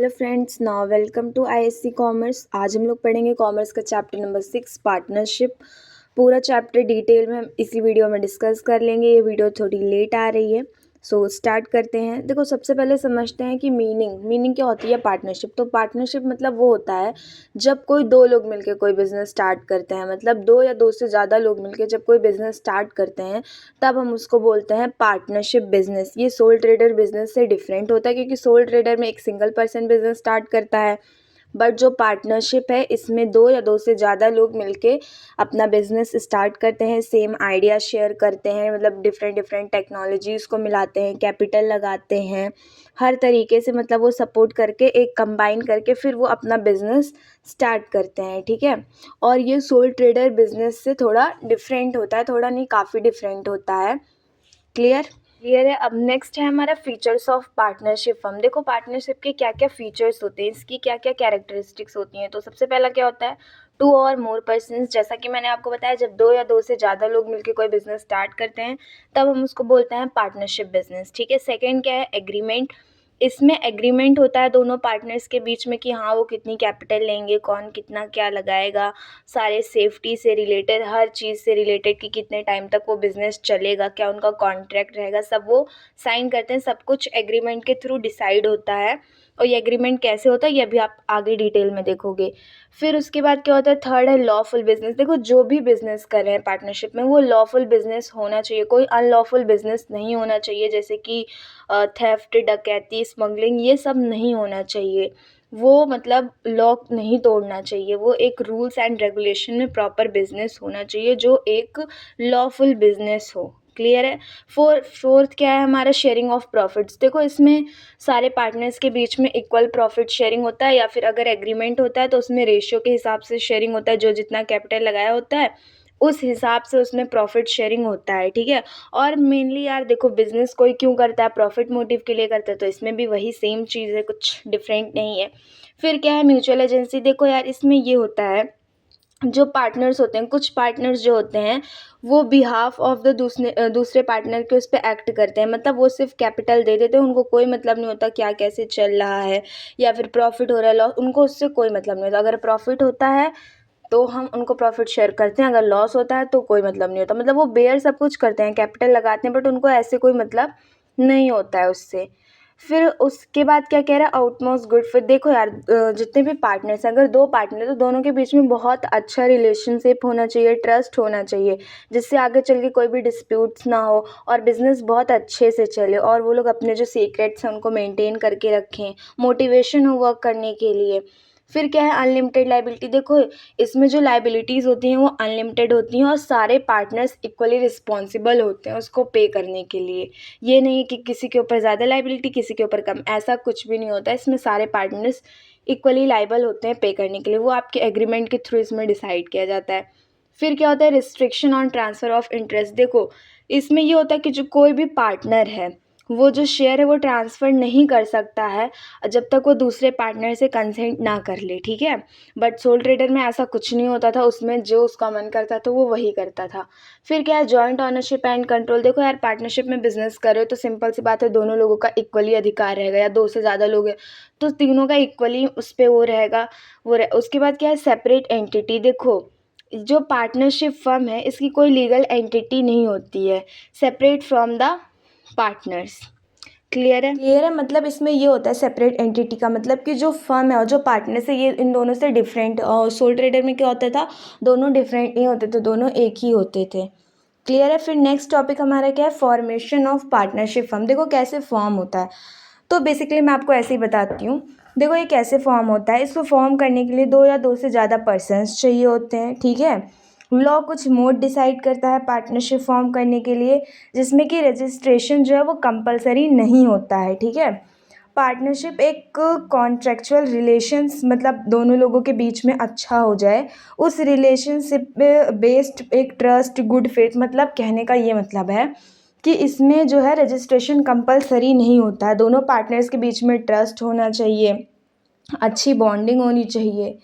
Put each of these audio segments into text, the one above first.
Hello friends, now welcome to ISC commerce. आज हम लोग पढ़ेंगे कॉमर्स का चैप्टर नंबर 6 पार्टनरशिप। पूरा चैप्टर डिटेल में हम इसी वीडियो में डिस्कस कर लेंगे। ये वीडियो थोड़ी लेट आ रही है, सो स्टार्ट करते हैं। देखो, सबसे पहले समझते हैं कि मीनिंग क्या होती है पार्टनरशिप। तो पार्टनरशिप मतलब वो होता है जब कोई दो लोग मिलकर कोई बिज़नेस स्टार्ट करते हैं, मतलब दो या दो से ज़्यादा लोग मिलकर जब कोई बिज़नेस स्टार्ट करते हैं तब हम उसको बोलते हैं पार्टनरशिप बिजनेस। ये सोल ट्रेडर बिजनेस से डिफरेंट होता है, क्योंकि सोल ट्रेडर में एक सिंगल पर्सन बिजनेस स्टार्ट करता है, बट जो पार्टनरशिप है इसमें दो या दो से ज़्यादा लोग मिलके अपना बिजनेस स्टार्ट करते हैं, सेम आइडिया शेयर करते हैं, मतलब डिफरेंट डिफरेंट टेक्नोलॉजीज़ को मिलाते हैं, कैपिटल लगाते हैं, हर तरीके से मतलब वो सपोर्ट करके एक कंबाइन करके फिर वो अपना बिजनेस स्टार्ट करते हैं। ठीक है, और ये सोल ट्रेडर बिजनेस से थोड़ा डिफरेंट होता है, थोड़ा नहीं काफ़ी डिफरेंट होता है। क्लियर है। अब नेक्स्ट है हमारा फीचर्स ऑफ पार्टनरशिप फर्म। देखो, पार्टनरशिप के क्या क्या फीचर्स होते हैं, इसकी क्या क्या कैरेक्टरिस्टिक्स होती हैं। तो सबसे पहला क्या होता है, टू और मोर पर्सन्स। जैसा कि मैंने आपको बताया, जब दो या दो से ज़्यादा लोग मिलकर कोई बिजनेस स्टार्ट करते हैं तब हम उसको बोलते हैं पार्टनरशिप बिजनेस। ठीक है। सेकेंड क्या है, एग्रीमेंट। इसमें एग्रीमेंट होता है दोनों पार्टनर्स के बीच में कि हाँ वो कितनी कैपिटल लेंगे, कौन कितना क्या लगाएगा, सारे सेफ्टी से रिलेटेड, हर चीज़ से रिलेटेड कि कितने टाइम तक वो बिज़नेस चलेगा, क्या उनका कॉन्ट्रैक्ट रहेगा, सब वो साइन करते हैं। सब कुछ एग्रीमेंट के थ्रू डिसाइड होता है। और ये एग्रीमेंट कैसे होता है ये अभी आप आगे डिटेल में देखोगे। फिर उसके बाद क्या होता है, थर्ड है लॉफुल बिजनेस। देखो, जो भी बिजनेस कर रहे हैं पार्टनरशिप में वो लॉफुल बिजनेस होना चाहिए, कोई अनलॉफुल बिजनेस नहीं होना चाहिए, जैसे कि थेफ्ट, डकैती, स्मगलिंग, ये सब नहीं होना चाहिए। वो मतलब लॉ नहीं तोड़ना चाहिए, वो एक रूल्स एंड रेगुलेशन में प्रॉपर बिजनेस होना चाहिए जो एक लॉफुल बिजनेस हो। क्लियर है। फोर्थ क्या है हमारा, शेयरिंग ऑफ प्रॉफिट्स। देखो, इसमें सारे पार्टनर्स के बीच में इक्वल प्रॉफिट शेयरिंग होता है, या फिर अगर एग्रीमेंट होता है तो उसमें रेशियो के हिसाब से शेयरिंग होता है, जो जितना कैपिटल लगाया होता है उस हिसाब से उसमें प्रॉफिट शेयरिंग होता है। ठीक है। और मेनली यार देखो, बिजनेस कोई क्यों करता है, प्रॉफिट मोटिव के लिए करता है, तो इसमें भी वही सेम चीज़ है, कुछ डिफरेंट नहीं है। फिर क्या है, म्यूचुअल एजेंसी। देखो यार, इसमें ये होता है, जो पार्टनर्स होते हैं, कुछ पार्टनर्स जो होते हैं वो बिहाफ ऑफ द दूसरे पार्टनर के उस पर एक्ट करते हैं, मतलब वो सिर्फ कैपिटल दे देते हैं, उनको कोई मतलब नहीं होता क्या कैसे चल रहा है या फिर प्रॉफिट हो रहा है लॉस, उनको उससे कोई मतलब नहीं होता। अगर प्रॉफिट होता है तो हम उनको प्रॉफिट शेयर करते हैं, अगर लॉस होता है तो कोई मतलब नहीं होता। मतलब वो बेयर सब कुछ करते हैं, कैपिटल लगाते हैं, बट उनको ऐसे कोई मतलब नहीं होता है उससे। फिर उसके बाद क्या कह रहा है, आउटमोस्ट गुड फिट। देखो यार, जितने भी पार्टनर्स हैं, अगर दो पार्टनर तो दोनों के बीच में बहुत अच्छा रिलेशनशिप होना चाहिए, ट्रस्ट होना चाहिए, जिससे आगे चल के कोई भी डिस्प्यूट्स ना हो और बिजनेस बहुत अच्छे से चले, और वो लोग अपने जो सीक्रेट्स हैं उनको मेंटेन करके रखें, मोटिवेशन हो वर्क करने के लिए। फिर क्या है, अनलिमिटेड लाइबिलिटी। देखो, इसमें जो लाइबिलिटीज़ होती हैं वो अनलिमिटेड होती हैं और सारे पार्टनर्स इक्वली रिस्पॉन्सिबल होते हैं उसको पे करने के लिए। ये नहीं है कि किसी के ऊपर ज़्यादा लाइबिलिटी किसी के ऊपर कम, ऐसा कुछ भी नहीं होता। इसमें सारे पार्टनर्स इक्वली लाइबल होते हैं पे करने के लिए, वो आपके एग्रीमेंट के थ्रू इसमें डिसाइड किया जाता है। फिर क्या होता है, restriction on transfer of interest. देखो, इसमें ये होता है कि जो कोई भी पार्टनर है वो जो शेयर है वो ट्रांसफ़र नहीं कर सकता है जब तक वो दूसरे पार्टनर से कंसेंट ना कर ले। ठीक है। बट सोल ट्रेडर में ऐसा कुछ नहीं होता था, उसमें जो उसका मन करता था वो वही करता था। फिर क्या है, जॉइंट ओनरशिप एंड कंट्रोल। देखो यार, पार्टनरशिप में बिजनेस कर रहे हो तो सिंपल सी बात है, दोनों लोगों का इक्वली अधिकार रहेगा, या दो से ज़्यादा लोग हैं तो तीनों का इक्वली उस पर वो रहेगा। उसके बाद क्या है, सेपरेट एंटिटी। देखो, जो पार्टनरशिप फर्म है इसकी कोई लीगल एंटिटी नहीं होती है, separate from the partners. Clear है। मतलब इसमें ये होता है सेपरेट एंटिटी का मतलब कि जो फर्म है और जो पार्टनर है ये इन दोनों से डिफरेंट। और सोल ट्रेडर में क्या होता था, दोनों डिफरेंट नहीं होते थे, दोनों एक ही होते थे। क्लियर है। फिर नेक्स्ट टॉपिक हमारा क्या है, फॉर्मेशन ऑफ पार्टनरशिप फर्म। देखो कैसे फॉर्म होता है, तो बेसिकली मैं आपको ऐसे ही बताती हूँ। देखो, ये कैसे फॉर्म होता है, इसको फॉर्म करने के लिए दो या दो से ज़्यादा पर्सन्स चाहिए होते हैं। ठीक है। लॉ कुछ मोड डिसाइड करता है पार्टनरशिप फॉर्म करने के लिए, जिसमें कि रजिस्ट्रेशन जो है वो कंपलसरी नहीं होता है। ठीक है। पार्टनरशिप एक कॉन्ट्रेक्चुअल रिलेशंस, मतलब दोनों लोगों के बीच में अच्छा हो जाए, उस रिलेशनशिप पे बेस्ड एक ट्रस्ट गुड फेथ। मतलब कहने का ये मतलब है कि इसमें जो है रजिस्ट्रेशन कंपलसरी नहीं होता है, दोनों पार्टनर्स के बीच में ट्रस्ट होना चाहिए, अच्छी बॉन्डिंग होनी चाहिए,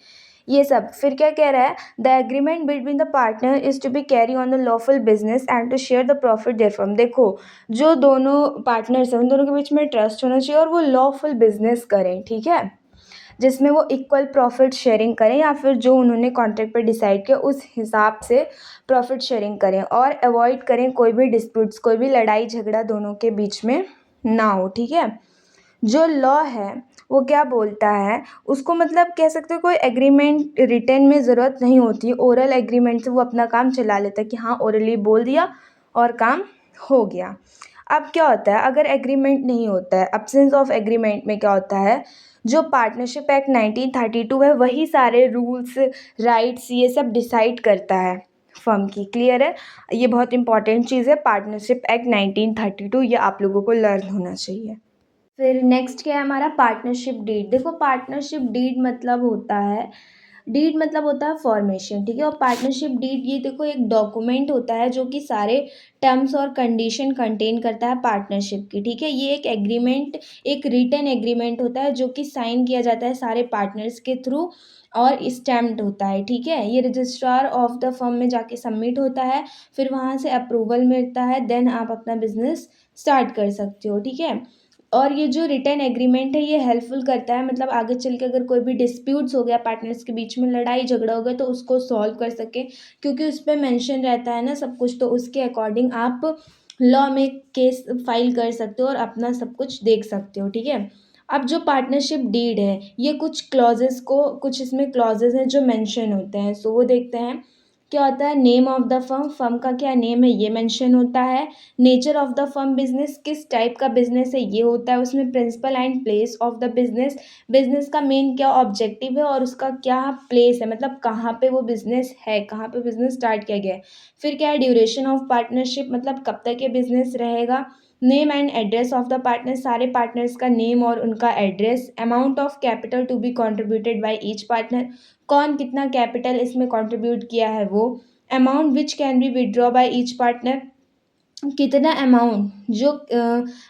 ये सब। फिर क्या कह रहा है, the agreement between the partner is to be carry on the lawful business and to share the profit therefrom. देखो, जो दोनों पार्टनर्स हैं उन दोनों के बीच में ट्रस्ट होना चाहिए और वो लॉफुल बिजनेस करें। ठीक है। जिसमें वो इक्वल प्रॉफिट शेयरिंग करें या फिर जो उन्होंने कॉन्ट्रैक्ट पर डिसाइड किया उस हिसाब से प्रॉफिट शेयरिंग करें, और अवॉइड करें कोई भी डिस्प्यूट्स, कोई भी लड़ाई झगड़ा दोनों के बीच में ना हो। ठीक है, जो लॉ है वो क्या बोलता है उसको, मतलब कह सकते हो कोई एग्रीमेंट रिटर्न में ज़रूरत नहीं होती, ओरल एग्रीमेंट से वो अपना काम चला लेता है कि हाँ ओरली बोल दिया और काम हो गया। अब क्या होता है अगर एग्रीमेंट नहीं होता है, अब्सेंस ऑफ एग्रीमेंट में क्या होता है, जो पार्टनरशिप एक्ट 1932 है वही सारे रूल्स राइट्स ये सब डिसाइड करता है फर्म की। क्लियर है, ये बहुत इंपॉर्टेंट चीज़ है, पार्टनरशिप एक्ट 1932, ये आप लोगों को लर्न होना चाहिए। फिर नेक्स्ट क्या है हमारा, पार्टनरशिप डीड। देखो पार्टनरशिप डीड मतलब होता है, डीड मतलब होता है फॉर्मेशन। ठीक है, और पार्टनरशिप डीड ये देखो एक डॉक्यूमेंट होता है जो कि सारे टर्म्स और कंडीशन कंटेन करता है पार्टनरशिप की। ठीक है, ये एक एग्रीमेंट, एक रिटन एग्रीमेंट होता है जो कि साइन किया जाता है सारे पार्टनर्स के थ्रू और स्टैम्प्ड होता है। ठीक है, ये रजिस्ट्रार ऑफ द फर्म में जाके सबमिट होता है, फिर वहाँ से अप्रूवल मिलता है, देन आप अपना बिजनेस स्टार्ट कर सकते हो। ठीक है, और ये जो रिटन एग्रीमेंट है ये हेल्पफुल करता है, मतलब आगे चल के अगर कोई भी डिस्प्यूट्स हो गया, पार्टनर्स के बीच में लड़ाई झगड़ा हो गया तो उसको सॉल्व कर सके, क्योंकि उस पर मेंशन रहता है ना सब कुछ, तो उसके अकॉर्डिंग आप लॉ में केस फाइल कर सकते हो और अपना सब कुछ देख सकते हो। ठीक है, अब जो पार्टनरशिप डीड है ये कुछ क्लॉजेस को, कुछ इसमें क्लॉजेस हैं जो मेंशन होते हैं, सो वो देखते हैं। क्या होता है, name of the firm, firm का क्या नेम है ये मेंशन होता है। Nature of the firm, business किस टाइप का बिजनेस है ये होता है उसमें। Principal and place of the business, business का मेन क्या ऑब्जेक्टिव है और उसका क्या प्लेस है, मतलब कहाँ पे वो बिजनेस है, कहाँ पे बिजनेस स्टार्ट किया गया है। फिर क्या है, ड्यूरेशन ऑफ पार्टनरशिप, मतलब कब तक ये बिजनेस रहेगा। Name and address of the partner, सारे पार्टनर्स का नेम और उनका address. Amount of capital to be contributed by each partner, कौन कितना कैपिटल इसमें कंट्रीब्यूट किया है वो। Amount which can be withdraw by each partner, कितना अमाउंट जो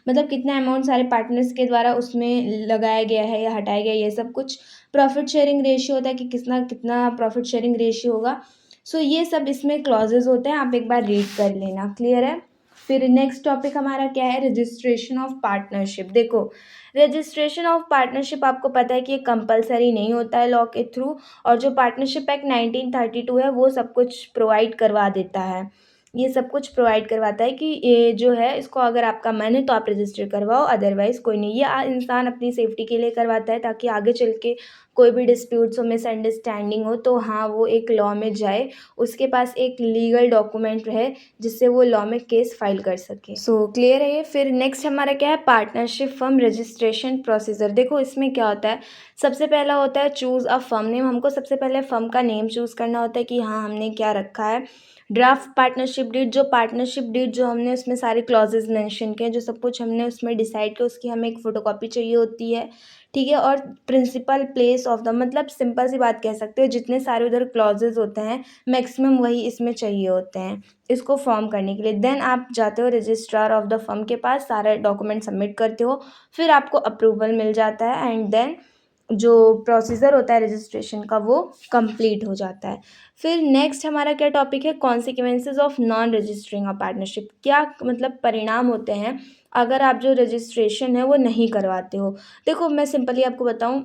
मतलब कितना अमाउंट सारे पार्टनर्स के द्वारा उसमें लगाया गया है या हटाया गया है, ये सब कुछ। प्रॉफिट शेयरिंग रेशियो होता है कि कितना कितना प्रॉफिट शेयरिंग रेशियो होगा। सो ये सब इसमें क्लॉजेज होते हैं, आप एक बार रीड कर लेना। क्लियर है, फिर नेक्स्ट टॉपिक हमारा क्या है, रजिस्ट्रेशन ऑफ पार्टनरशिप। देखो रजिस्ट्रेशन ऑफ पार्टनरशिप आपको पता है कि ये कंपलसरी नहीं होता है लॉ के थ्रू, और जो पार्टनरशिप एक्ट 1932 है वो सब कुछ प्रोवाइड करवा देता है, ये सब कुछ प्रोवाइड करवाता है कि ये जो है इसको अगर आपका मन है तो आप रजिस्टर करवाओ, अदरवाइज़ कोई नहीं। ये इंसान अपनी सेफ्टी के लिए करवाता है ताकि आगे चल के कोई भी डिस्प्यूट्स हो, मिसअंडरस्टैंडिंग हो तो हाँ वो एक लॉ में जाए, उसके पास एक लीगल डॉक्यूमेंट रहे जिससे वो लॉ में केस फाइल कर सके। सो क्लियर है ये। फिर नेक्स्ट हमारा क्या है, पार्टनरशिप फर्म रजिस्ट्रेशन प्रोसीजर। देखो इसमें क्या होता है, सबसे पहला होता है चूज़ अ फर्म नेम, हमको सबसे पहले फर्म का नेम चूज़ करना होता है कि हाँ हमने क्या रखा है। ड्राफ्ट पार्टनरशिप डीड, जो पार्टनरशिप डीड जो हमने उसमें सारे क्लॉजेज मेंशन किए, जो सब कुछ हमने उसमें डिसाइड किया उसकी हमें एक फ़ोटोकॉपी चाहिए होती है। ठीक है, और प्रिंसिपल प्लेस ऑफ द, मतलब सिंपल सी बात कह सकते हो जितने सारे उधर क्लॉजेज होते हैं मैक्सिमम वही इसमें चाहिए होते हैं इसको फॉर्म करने के लिए। देन आप जाते हो रजिस्ट्रार ऑफ द फर्म के पास, सारा डॉक्यूमेंट सबमिट करते हो, फिर आपको अप्रूवल मिल जाता है एंड देन जो प्रोसीजर होता है रजिस्ट्रेशन का वो कंप्लीट हो जाता है। फिर नेक्स्ट हमारा क्या टॉपिक है, consequences of non registering a partnership. क्या मतलब परिणाम होते हैं अगर आप जो रजिस्ट्रेशन है वो नहीं करवाते हो। देखो मैं सिंपली आपको बताऊं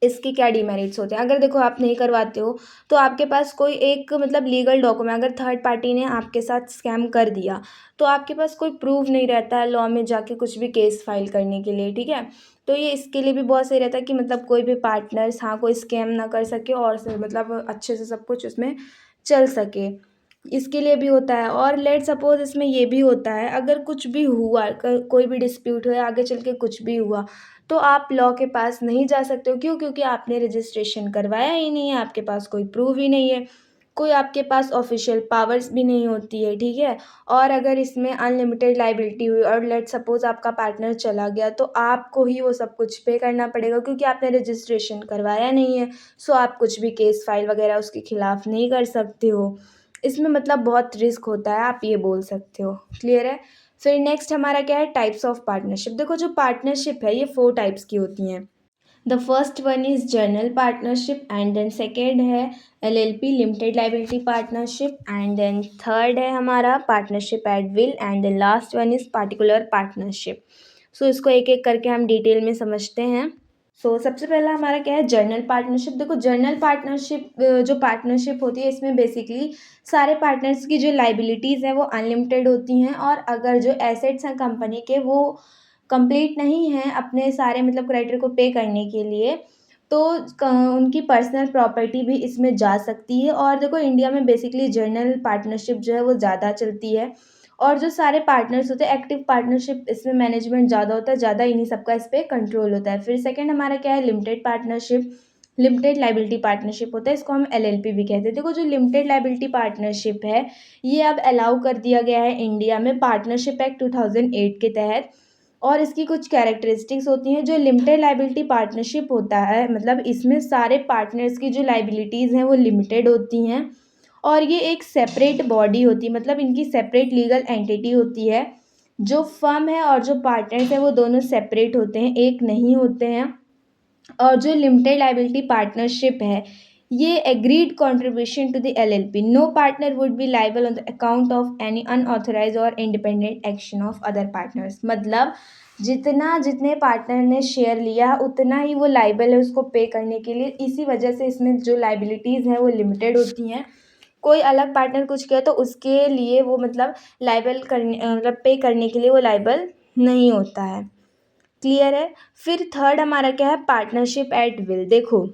इसके क्या डिमेरिट्स होते हैं। अगर देखो आप नहीं करवाते हो तो आपके पास कोई एक मतलब लीगल डॉक्यूमेंट, अगर थर्ड पार्टी ने आपके साथ स्कैम कर दिया तो आपके पास कोई प्रूफ नहीं रहता है लॉ में जाके कुछ भी केस फाइल करने के लिए। ठीक है, तो ये इसके लिए भी बहुत सही रहता है कि मतलब कोई भी पार्टनर्स हाँ कोई स्कैम ना कर सके और मतलब अच्छे से सब कुछ उसमें चल सके, इसके लिए भी होता है। और लेट सपोज इसमें ये भी होता है अगर कुछ भी हुआ, कोई भी डिस्प्यूट हुआ आगे चल के कुछ भी हुआ तो आप लॉ के पास नहीं जा सकते हो। क्यों? क्योंकि आपने रजिस्ट्रेशन करवाया ही नहीं है, आपके पास कोई प्रूफ ही नहीं है, कोई आपके पास ऑफिशियल पावर्स भी नहीं होती है। ठीक है, और अगर इसमें अनलिमिटेड लाइबिलिटी हुई और लेट सपोज आपका पार्टनर चला गया तो आपको ही वो सब कुछ पे करना पड़ेगा क्योंकि आपने रजिस्ट्रेशन करवाया नहीं है। सो आप कुछ भी केस फाइल वगैरह उसके खिलाफ नहीं कर सकते हो, इसमें मतलब बहुत रिस्क होता है, आप ये बोल सकते हो। क्लियर है, फिर नेक्स्ट हमारा क्या है, टाइप्स ऑफ पार्टनरशिप। देखो जो पार्टनरशिप है ये 4 टाइप्स की होती हैं। The first one is general partnership and then second है LLP limited liability partnership and then third है हमारा partnership at will and then last one is particular partnership. So इसको एक एक करके हम डिटेल में समझते हैं। सबसे पहला हमारा क्या है, जर्नल पार्टनरशिप। देखो जर्नल पार्टनरशिप जो पार्टनरशिप होती है, इसमें बेसिकली सारे पार्टनर्स की जो लाइबिलिटीज़ है वो अनलिमिटेड होती हैं, और अगर जो एसेट्स हैं कंपनी के वो कंप्लीट नहीं हैं अपने सारे मतलब क्रेडिटर को पे करने के लिए, तो उनकी पर्सनल प्रॉपर्टी भी इसमें जा सकती है। और देखो इंडिया में बेसिकली जर्नल पार्टनरशिप जो है वो ज़्यादा चलती है, और जो सारे पार्टनर्स होते हैं एक्टिव पार्टनरशिप, इसमें मैनेजमेंट ज़्यादा होता है, ज़्यादा इन्हीं सबका इस पर कंट्रोल होता है। फिर सेकंड हमारा क्या है, limited partnership, limited liability partnership होता है, इसको हम एलएलपी भी कहते हैं। देखो जो लिमिटेड लाइबिलिटी पार्टनरशिप है, ये अब अलाउ कर दिया गया है इंडिया में पार्टनरशिप एक्ट 2008 के तहत, और इसकी कुछ कैरेक्टरिस्टिक्स होती हैं। जो लिमिटेड लाइबिलिटी पार्टनरशिप होता है, मतलब इसमें सारे पार्टनर्स की जो लाइबिलिटीज़ हैं वो लिमिटेड होती हैं, और ये एक सेपरेट बॉडी होती है, मतलब इनकी सेपरेट लीगल एंटिटी होती है। जो फर्म है और जो पार्टनर्स हैं वो दोनों सेपरेट होते हैं, एक नहीं होते हैं। और जो लिमिटेड लाइबिलिटी पार्टनरशिप है, ये agreed contribution to the LLP, no partner would be liable on the account of any unauthorised और independent action of other partners. मतलब जितने पार्टनर ने शेयर लिया उतना ही वो लाइबल है उसको पे करने के लिए। इसी वजह से इसमें जो लाइबिलिटीज़ हैं वो लिमिटेड होती हैं। कोई अलग पार्टनर कुछ किया तो उसके लिए वो मतलब लाइबल करने मतलब पे करने के लिए वो लाइबल नहीं होता है। क्लियर है। फिर थर्ड हमारा क्या है, पार्टनरशिप एट विल। देखो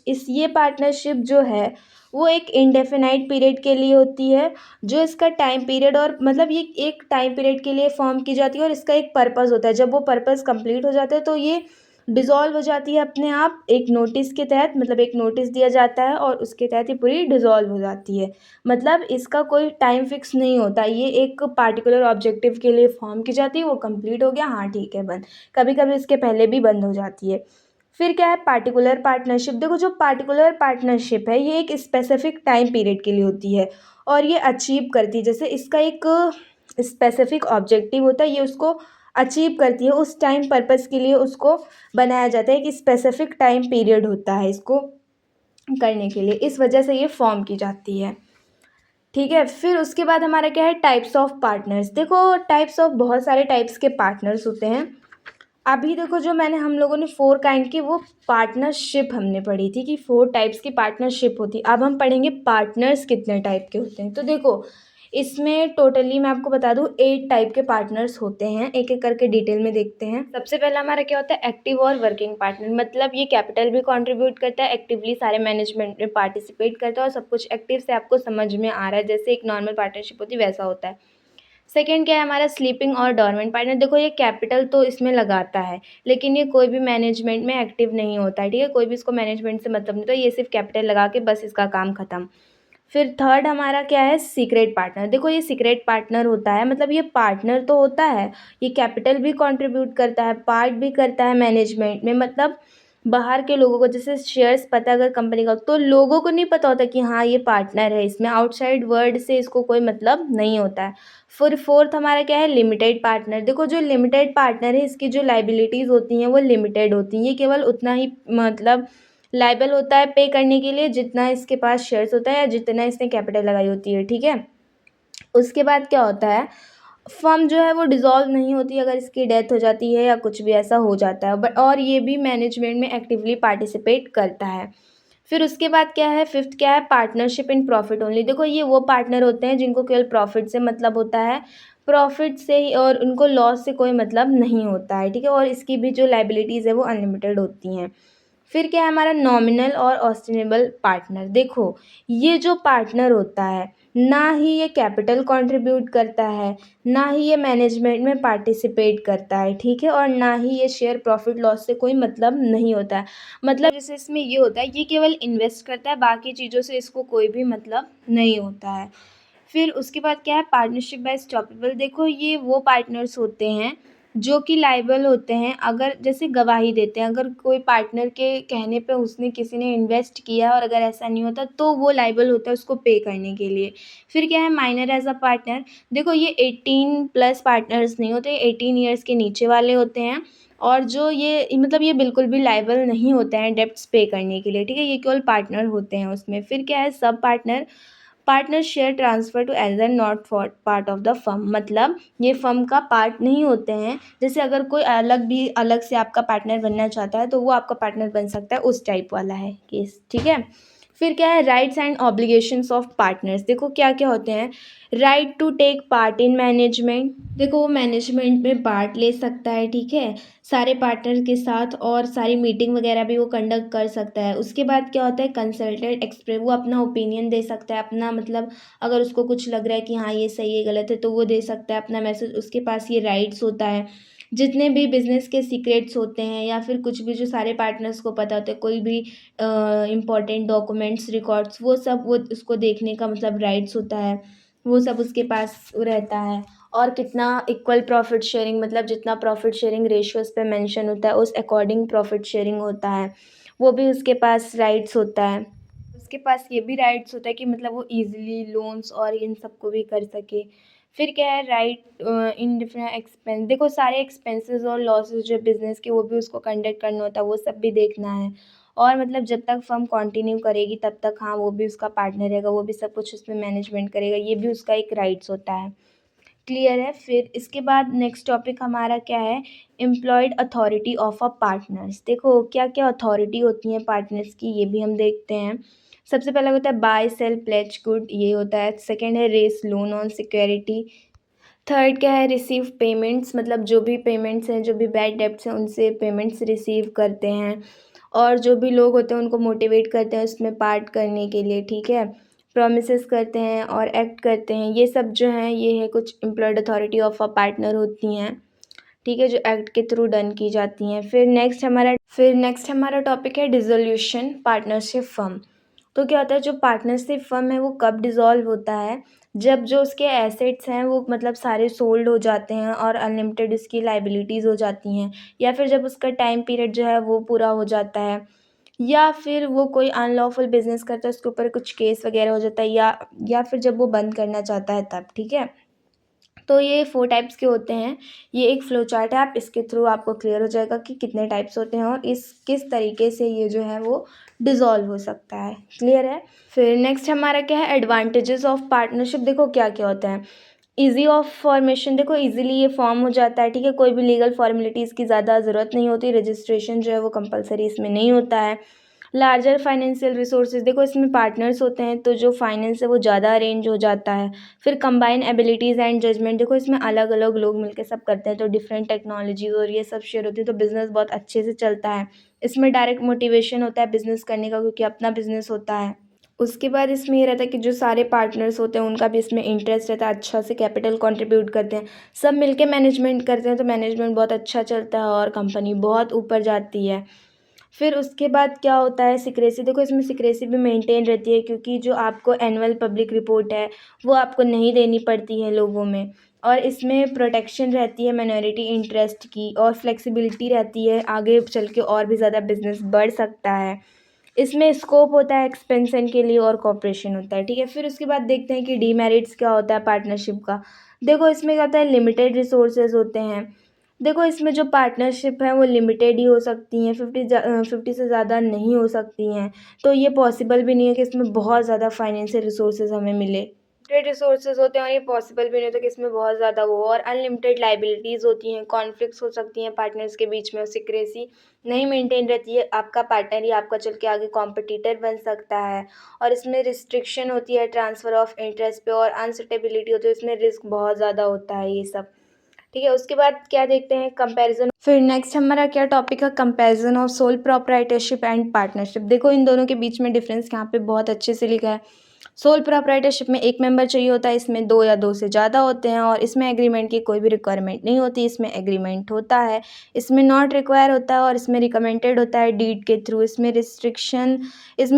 ये पार्टनरशिप जो है वो एक इंडेफिनाइट पीरियड के लिए होती है। जो इसका टाइम पीरियड, और मतलब ये एक टाइम पीरियड के लिए फॉर्म की जाती है, और इसका एक पर्पस होता है। जब वो पर्पस कंप्लीट हो जाता है तो ये डिज़ोल्व हो जाती है अपने आप, एक नोटिस के तहत, मतलब एक नोटिस दिया जाता है और उसके तहत ये पूरी डिज़ोल्व हो जाती है। मतलब इसका कोई टाइम फिक्स नहीं होता, ये एक पार्टिकुलर ऑब्जेक्टिव के लिए फॉर्म की जाती है, वो कंप्लीट हो गया, हाँ ठीक है बंद। कभी कभी इसके पहले भी बंद हो जाती है। फिर क्या है, पार्टिकुलर पार्टनरशिप। देखो जो पार्टिकुलर पार्टनरशिप है ये एक स्पेसिफिक टाइम पीरियड के लिए होती है, और ये अचीव करती है, जैसे इसका एक स्पेसिफिक ऑब्जेक्टिव होता है, ये उसको अचीव करती है, उस टाइम पर्पस के लिए उसको बनाया जाता है। एक स्पेसिफिक टाइम पीरियड होता है इसको करने के लिए, इस वजह से ये फॉर्म की जाती है। ठीक है। फिर उसके बाद हमारा क्या है, टाइप्स ऑफ पार्टनर्स। देखो टाइप्स ऑफ, बहुत सारे टाइप्स के पार्टनर्स होते हैं। अभी देखो जो मैंने हम लोगों ने 4 काइंड की वो पार्टनरशिप हमने पढ़ी थी कि 4 टाइप्स की पार्टनरशिप होती है। अब हम पढ़ेंगे पार्टनर्स कितने टाइप के होते हैं। तो देखो इसमें टोटली मैं आपको बता दूं 8 टाइप के पार्टनर्स होते हैं, एक एक करके डिटेल में देखते हैं। सबसे पहला हमारा क्या होता है, एक्टिव और वर्किंग पार्टनर। मतलब ये कैपिटल भी कंट्रीब्यूट करता है, एक्टिवली सारे मैनेजमेंट में पार्टिसिपेट करता है, और सब कुछ एक्टिव से आपको समझ में आ रहा है, जैसे एक नॉर्मल पार्टनरशिप होती है वैसा होता है। सेकेंड क्या है हमारा, स्लीपिंग और डॉर्मेंट पार्टनर। देखो ये कैपिटल तो इसमें लगाता है, लेकिन ये कोई भी मैनेजमेंट में एक्टिव नहीं होता है, ठीक है, कोई भी इसको मैनेजमेंट से मतलब नहीं, तो ये सिर्फ कैपिटल लगा के बस इसका काम खत्म। फिर थर्ड हमारा क्या है, सीक्रेट पार्टनर। देखो ये सीक्रेट पार्टनर होता है, मतलब ये पार्टनर तो होता है, ये कैपिटल भी कंट्रीब्यूट करता है, पार्ट भी करता है मैनेजमेंट में। मतलब बाहर के लोगों को, जैसे शेयर्स पता अगर कंपनी का, तो लोगों को नहीं पता होता कि हाँ ये पार्टनर है, इसमें आउटसाइड वर्ल्ड से इसको कोई मतलब नहीं होता है। फिर फोर्थ हमारा क्या है, लिमिटेड पार्टनर। देखो जो लिमिटेड पार्टनर है इसकी जो लाइबिलिटीज़ होती हैं वो लिमिटेड होती हैं, ये केवल उतना ही मतलब लाइबल होता है पे करने के लिए जितना इसके पास शेयर्स होता है या जितना इसने कैपिटल लगाई होती है, ठीक है। उसके बाद क्या होता है, फर्म जो है वो डिज़ोल्व नहीं होती अगर इसकी डेथ हो जाती है या कुछ भी ऐसा हो जाता है, बट और ये भी मैनेजमेंट में एक्टिवली पार्टिसिपेट करता है। फिर उसके बाद क्या है, फिफ्थ क्या है, पार्टनरशिप इन प्रॉफिट ओनली। देखो ये वो पार्टनर होते हैं जिनको केवल प्रॉफिट से मतलब होता है, प्रॉफिट से ही, और उनको लॉस से कोई मतलब नहीं होता है, ठीक है, और इसकी भी जो लाइबिलिटीज़ है वो अनलिमिटेड होती हैं। फिर क्या है हमारा नॉमिनल और ऑस्टिनेबल पार्टनर। देखो ये जो पार्टनर होता है, ना ही ये कैपिटल कंट्रीब्यूट करता है, ना ही ये मैनेजमेंट में पार्टिसिपेट करता है, ठीक है, और ना ही ये शेयर प्रॉफिट लॉस से कोई मतलब नहीं होता है। मतलब जैसे इसमें ये होता है, ये केवल इन्वेस्ट करता है, बाकी चीज़ों से इसको कोई भी मतलब नहीं होता है। फिर उसके बाद क्या है, पार्टनरशिप बाय स्टॉपेबल। देखो ये वो पार्टनर्स होते हैं जो कि लाइबल होते हैं, अगर जैसे गवाही देते हैं, अगर कोई पार्टनर के कहने पे उसने किसी ने इन्वेस्ट किया और अगर ऐसा नहीं होता तो वो लाइबल होता है उसको पे करने के लिए। फिर क्या है, माइनर एज अ पार्टनर। देखो ये 18+ पार्टनर्स नहीं होते, 18 ईयर्स के नीचे वाले होते हैं, और जो ये मतलब ये बिल्कुल भी लाइबल नहीं होते हैं डेब्ट्स पे करने के लिए, ठीक है, ये केवल पार्टनर होते हैं उसमें। फिर क्या है, सब partner. Partner share transfer to as an not for part of the firm, मतलब ये फर्म का पार्ट नहीं होते हैं। जैसे अगर कोई अलग से आपका पार्टनर बनना चाहता है तो वो आपका पार्टनर बन सकता है, उस टाइप वाला है केस, ठीक है। फिर क्या है, rights and obligations of partners. देखो क्या क्या होते हैं। Right to take part in management, देखो वो मैनेजमेंट में पार्ट ले सकता है, ठीक है, सारे पार्टनर के साथ, और सारी मीटिंग वगैरह भी वो कंडक्ट कर सकता है। उसके बाद क्या होता है, कंसल्टेंट एक्सप्रेस, वो अपना ओपिनियन दे सकता है, अपना मतलब अगर उसको कुछ लग रहा है कि हाँ ये सही है गलत है तो वो दे सकता है अपना मैसेज, उसके पास ये राइट्स होता है। जितने भी बिजनेस के सीक्रेट्स होते हैं या फिर कुछ भी जो सारे पार्टनर्स को पता होता है, कोई भी इम्पॉर्टेंट डॉक्यूमेंट्स रिकॉर्ड्स, वो सब वो उसको देखने का मतलब राइट्स होता है, वो सब उसके पास रहता है। और कितना इक्वल प्रॉफिट शेयरिंग, मतलब जितना प्रॉफिट शेयरिंग रेशियोज पे मेंशन होता है उस अकॉर्डिंग प्रॉफिट शेयरिंग होता है, वो भी उसके पास राइट्स होता है। उसके पास ये भी राइट्स होता है कि मतलब वो इजीली लोन्स और इन सबको भी कर सके। फिर क्या है, राइट इन डिफरेंट एक्सपेंस, देखो सारे एक्सपेंसेस और लॉसेस जो बिज़नेस के वो भी उसको कंडक्ट करना होता है, वो सब भी देखना है। और मतलब जब तक फर्म कंटिन्यू करेगी तब तक हाँ वो भी उसका पार्टनर रहेगा, वो भी सब कुछ उसमें मैनेजमेंट करेगा, ये भी उसका एक राइट्स होता है। क्लियर है। फिर इसके बाद नेक्स्ट टॉपिक हमारा क्या है, employed authority of a partners. देखो क्या क्या अथॉरिटी होती है पार्टनर्स की, ये भी हम देखते हैं। सबसे पहला होता है बाय सेल प्लेज गुड, ये होता है। सेकंड है raise loan on security. Third क्या है, रिसीव पेमेंट्स, मतलब जो भी पेमेंट्स हैं, जो भी बैड डेब्ट्स हैं उनसे पेमेंट्स रिसीव करते हैं। और जो भी लोग होते हैं उनको मोटिवेट करते हैं उसमें पार्ट करने के लिए, ठीक है। प्रोमिसेस करते हैं और एक्ट करते हैं, ये सब जो हैं ये है कुछ employed authority of a partner होती हैं, ठीक है, जो एक्ट के थ्रू डन की जाती हैं। फिर नेक्स्ट हमारा टॉपिक है डिसोल्यूशन पार्टनरशिप फर्म। तो क्या होता है, जो पार्टनरशिप फर्म है वो कब डिज़ोल्व होता है, जब जो उसके एसेट्स हैं वो मतलब सारे सोल्ड हो जाते हैं और अनलिमिटेड उसकी लाइबिलिटीज़ हो जाती हैं, या फिर जब उसका टाइम पीरियड जो है वो पूरा हो जाता है, या फिर वो कोई अनलॉफुल बिजनेस करता है उसके ऊपर कुछ केस वगैरह हो जाता है, या फिर जब वो बंद करना चाहता है तब, ठीक है। तो ये 4 टाइप्स के होते हैं। ये एक फ्लो चार्ट है, आप इसके थ्रू आपको क्लियर हो जाएगा कि कितने टाइप्स होते हैं और इस किस तरीके से ये जो है वो डिज़ोल्व हो सकता है। क्लियर है। फिर नेक्स्ट हमारा क्या है, एडवांटेजेस ऑफ पार्टनरशिप। देखो क्या क्या होता है, ईज़ी ऑफ फॉर्मेशन, देखो ईज़िली ये फॉर्म हो जाता है, ठीक है, कोई भी लीगल फॉर्मेलिटीज़ की ज़्यादा ज़रूरत नहीं होती, रजिस्ट्रेशन जो है वो कंपलसरी इसमें नहीं होता है। लार्जर फाइनेंशियल रिसोर्सेज, देखो इसमें पार्टनर्स होते हैं तो जो फाइनेंस है वो ज़्यादा अरेंज हो जाता है। फिर कंबाइन एबिलिटीज़ एंड जजमेंट, देखो इसमें अलग अलग लोग मिलकर सब करते हैं तो डिफरेंट टेक्नोलॉजीज और ये सब शेयर होती है तो बिज़नेस बहुत अच्छे से चलता है। इसमें डायरेक्ट मोटिवेशन होता है बिज़नेस करने का क्योंकि अपना बिज़नेस होता है। उसके बाद इसमें ये रहता है कि जो सारे पार्टनर्स होते हैं उनका भी इसमें इंटरेस्ट रहता है, अच्छा से कैपिटल कंट्रीब्यूट करते हैं, सब मिलके मैनेजमेंट करते हैं तो मैनेजमेंट बहुत अच्छा चलता है और कंपनी बहुत ऊपर जाती है। फिर उसके बाद क्या होता है, सिक्रेसी, देखो इसमें सिक्रेसी भी मेंटेन रहती है क्योंकि जो आपको एनुअल पब्लिक रिपोर्ट है वो आपको नहीं देनी पड़ती है लोगों में, और इसमें प्रोटेक्शन रहती है माइनॉरिटी इंटरेस्ट की, और फ्लेक्सिबिलिटी रहती है, आगे चल के और भी ज़्यादा बिजनेस बढ़ सकता है। इसमें स्कोप होता है एक्सपेंशन के लिए और कॉपरेशन होता है, ठीक है। फिर उसके बाद देखते हैं कि डीमेरिट्स क्या होता है पार्टनरशिप का। देखो इसमें क्या होता है, लिमिटेड रिसोर्सेज होते हैं। देखो इसमें जो पार्टनरशिप है वो लिमिटेड ही हो सकती हैं, 50 से ज़्यादा नहीं हो सकती हैं, तो ये पॉसिबल भी नहीं है कि इसमें बहुत ज़्यादा फाइनेंशियल रिसोर्सेज हमें मिले। लिमिटेड रिसोर्सेज होते हैं और ये पॉसिबल भी नहीं होता कि इसमें बहुत ज़्यादा वो, और अनलिमिटेड लाइबिलिटीज़ होती हैं, कॉन्फ्लिक्ट्स हो सकती हैं पार्टनर्स के बीच में, और सिक्रेसी नहीं मेंटेन रहती है, आपका पार्टनर ही आपका चल के आगे कॉम्पिटिटर बन सकता है। और इसमें रिस्ट्रिक्शन होती है ट्रांसफ़र ऑफ इंटरेस्ट पे, और अनसर्टेबिलिटी होती है, इसमें रिस्क बहुत ज़्यादा होता है ये सब, ठीक है। उसके बाद क्या देखते हैं, कंपैरिजन। फिर नेक्स्ट हमारा क्या टॉपिक है, comparison of sole proprietorship and partnership. देखो इन दोनों के बीच में डिफरेंस यहाँ पे बहुत अच्छे से लिखा है। सोल प्रोप्राइटरशिप में एक मेंबर चाहिए होता है, इसमें दो या दो से ज़्यादा होते हैं, और इसमें एग्रीमेंट की कोई भी रिक्वायरमेंट नहीं होती, इसमें एग्रीमेंट होता है। इसमें नॉट रिक्वायर होता है और इसमें रिकमेंडेड होता है डीड के थ्रू। इसमें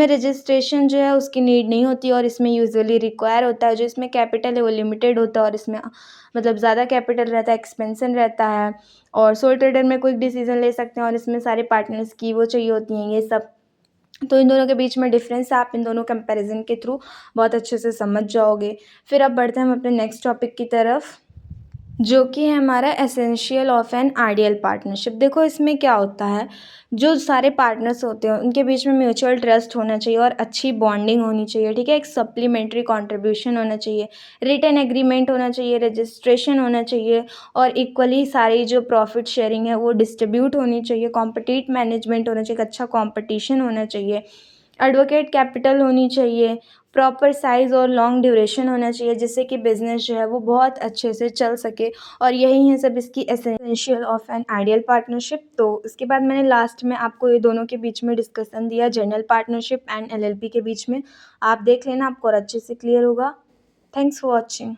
रजिस्ट्रेशन जो है उसकी नीड नहीं होती, और इसमें यूजुअली रिक्वायर होता है। जो इसमें कैपिटल है वो लिमिटेड होता है और इसमें मतलब ज़्यादा कैपिटल रहता है, एक्सपेंशन रहता है, और सोल ट्रेडर में क्विक डिसीजन ले सकते हैं, और इसमें सारे पार्टनर्स की वो चाहिए होती हैं ये सब। तो इन दोनों के बीच में डिफरेंस आप इन दोनों कंपैरिजन के थ्रू बहुत अच्छे से समझ जाओगे। फिर अब बढ़ते हैं हम अपने नेक्स्ट टॉपिक की तरफ। जो कि है हमारा essential of an ideal partnership. देखो इसमें क्या होता है, जो सारे पार्टनर्स होते हैं उनके बीच में म्यूचुअल ट्रस्ट होना चाहिए और अच्छी बॉन्डिंग होनी चाहिए, ठीक है। एक सप्लीमेंट्री कंट्रीब्यूशन होना चाहिए, रिटन एग्रीमेंट होना चाहिए, रजिस्ट्रेशन होना चाहिए और इक्वली सारी जो प्रॉफिट शेयरिंग है वो डिस्ट्रीब्यूट होनी चाहिए, कॉम्पिटिट मैनेजमेंट होना चाहिए, अच्छा कॉम्पिटिशन होना चाहिए, एडवोकेट कैपिटल होनी चाहिए, प्रॉपर साइज़ और लॉन्ग ड्यूरेशन होना चाहिए जिससे कि बिज़नेस जो है वो बहुत अच्छे से चल सके। और यही है सब इसकी essential of an ideal partnership. तो इसके बाद मैंने लास्ट में आपको ये दोनों के बीच में डिस्कशन दिया, जनरल पार्टनरशिप एंड एलएलपी के बीच में। आप देख लेना, आपको और अच्छे से क्लियर होगा। Thanks for watching.